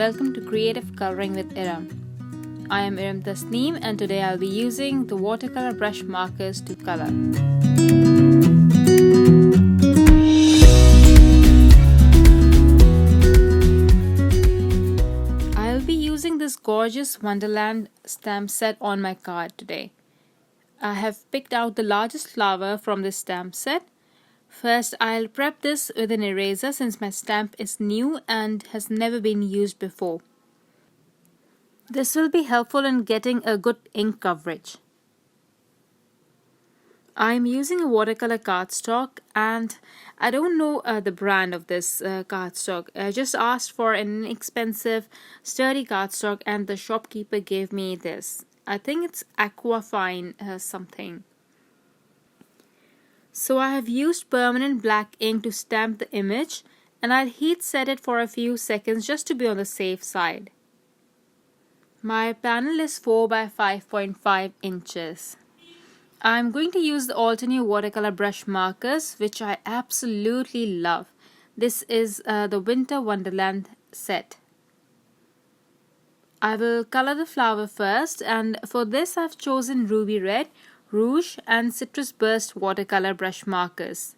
welcome to Creative Coloring with Erum. I am Erum Tasneem and today I'll be using the watercolor brush markers to color. I'll be using this gorgeous Wonderland stamp set on my card today. I have picked out the largest flower from this stamp set. First, I'll prep this with an eraser since my stamp is new and has never been used before. This will be helpful in getting a good ink coverage. I'm using a watercolor cardstock and I don't know the brand of this cardstock. I just asked for an inexpensive, sturdy cardstock and the shopkeeper gave me this. I think it's Aquafine something. So I have used permanent black ink to stamp the image and I'll heat set it for a few seconds just to be on the safe side. My panel is 4 by 5.5 inches. I'm going to use the Altenew watercolor brush markers, which I absolutely love. This is the Winter Wonderland set. I will color the flower first, and for this I've chosen Ruby Red, Rouge and Citrus Burst watercolor brush markers.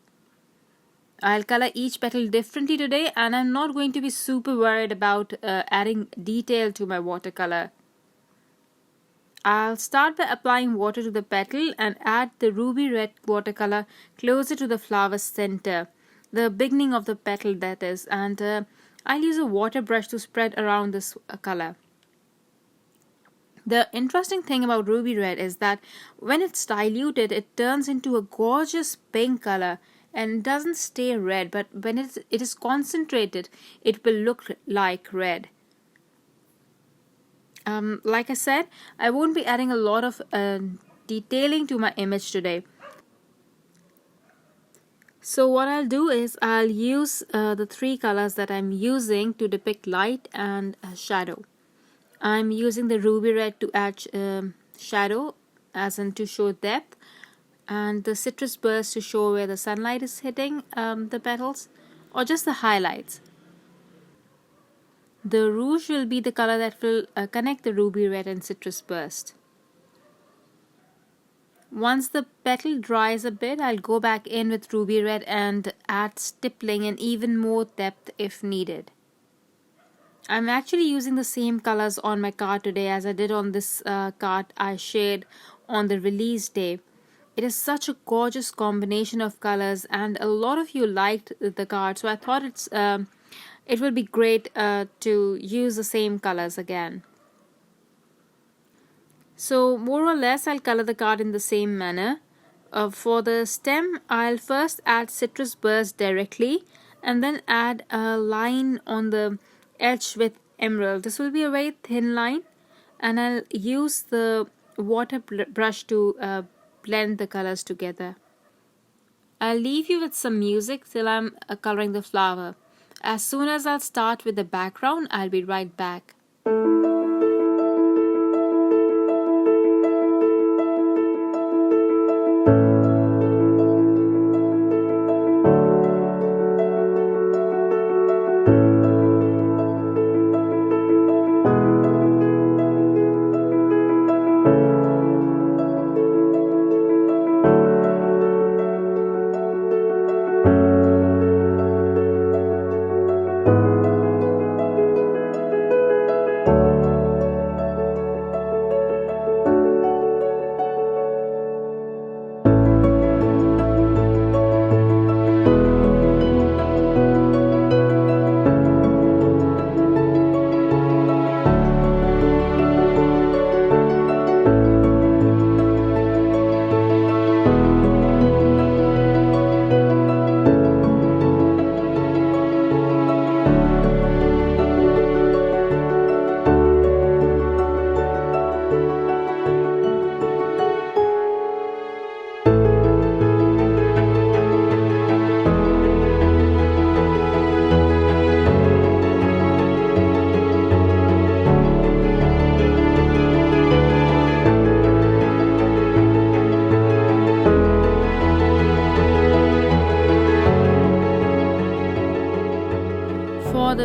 I'll color each petal differently today and I'm not going to be super worried about adding detail to my watercolor. I'll start by applying water to the petal and add the ruby red watercolor closer to the flower center, the beginning of the petal that is, and I'll use a water brush to spread around this color. The interesting thing about ruby red is that when it's diluted, it turns into a gorgeous pink color and doesn't stay red, but when it is concentrated, it will look like red. Like I said, I won't be adding a lot of detailing to my image today. So what I'll do is I'll use the three colors that I'm using to depict light and shadow. I'm using the ruby red to add shadow, as in to show depth, and the citrus burst to show where the sunlight is hitting the petals, or just the highlights. The rouge will be the color that will connect the ruby red and citrus burst. Once the petal dries a bit, I'll go back in with ruby red and add stippling and even more depth if needed. I'm actually using the same colors on my card today as I did on this card I shared on the release day. It is such a gorgeous combination of colors and a lot of you liked the card, so I thought it would be great to use the same colors again. So more or less I'll color the card in the same manner. For the stem, I'll first add citrus burst directly and then add a line on the edge with emerald. This will be a very thin line and I'll use the water brush to blend the colors together. I'll leave you with some music till I'm coloring the flower. As soon as I'll start with the background, I'll be right back.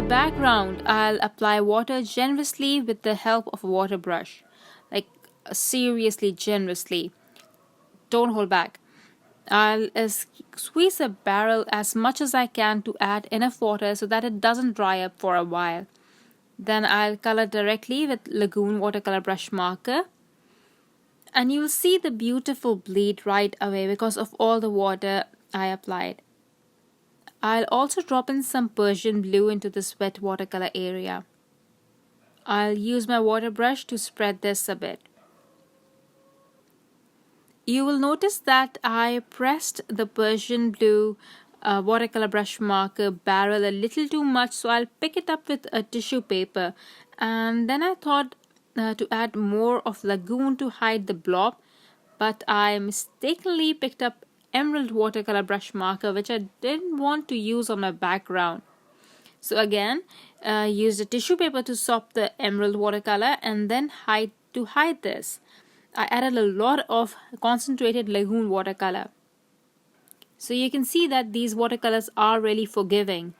the background, I'll apply water generously with the help of a water brush. Like, seriously generously. Don't hold back. I'll squeeze the barrel as much as I can to add enough water so that it doesn't dry up for a while. Then I'll color directly with Lagoon watercolor brush marker. And you will see the beautiful bleed right away because of all the water I applied. I'll also drop in some Persian blue into this wet watercolor area. I'll use my water brush to spread this a bit. You will notice that I pressed the Persian blue watercolor brush marker barrel a little too much, so I'll pick it up with a tissue paper. And then I thought to add more of Lagoon to hide the blob, but I mistakenly picked up Emerald watercolor brush marker, which I didn't want to use on my background. So again, used a tissue paper to sop the Emerald watercolor and then hide this. I added a lot of concentrated Lagoon watercolor. So you can see that these watercolors are really forgiving.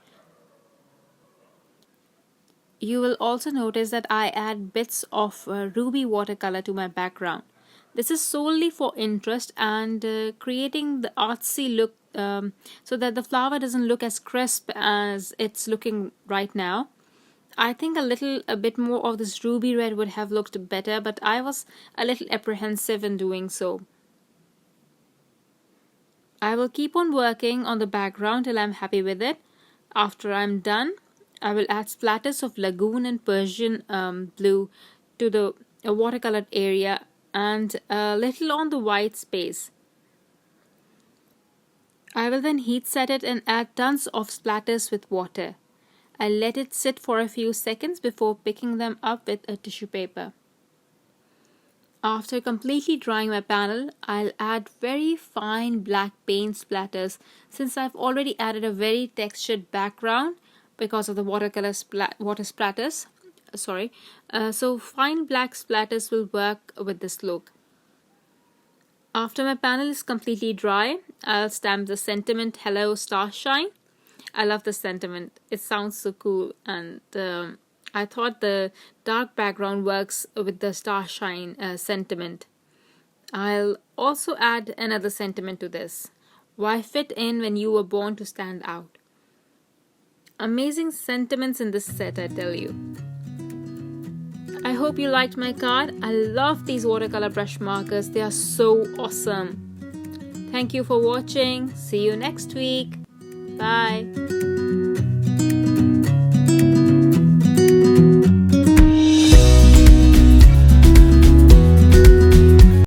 You will also notice that I add bits of ruby watercolor to my background. This is solely for interest and creating the artsy look so that the flower doesn't look as crisp as it's looking right now. I think a bit more of this ruby red would have looked better, but I was a little apprehensive in doing so. I will keep on working on the background till I'm happy with it. After I'm done, I will add splatters of Lagoon and Persian blue to the watercolored area and a little on the white space. I will then heat set it and add tons of splatters with water. I'll let it sit for a few seconds before picking them up with a tissue paper. After completely drying my panel, I'll add very fine black paint splatters since I've already added a very textured background because of the watercolor water splatters. So fine black splatters will work with this look. After my panel is completely dry, I'll stamp the sentiment Hello Starshine. I love the sentiment. It sounds so cool, and I thought the dark background works with the starshine sentiment. I'll also add another sentiment to this. Why fit in when you were born to stand out? Amazing sentiments in this set, I tell you. I hope you liked my card. I love these watercolor brush markers. They are so awesome. Thank you for watching. See you next week. Bye.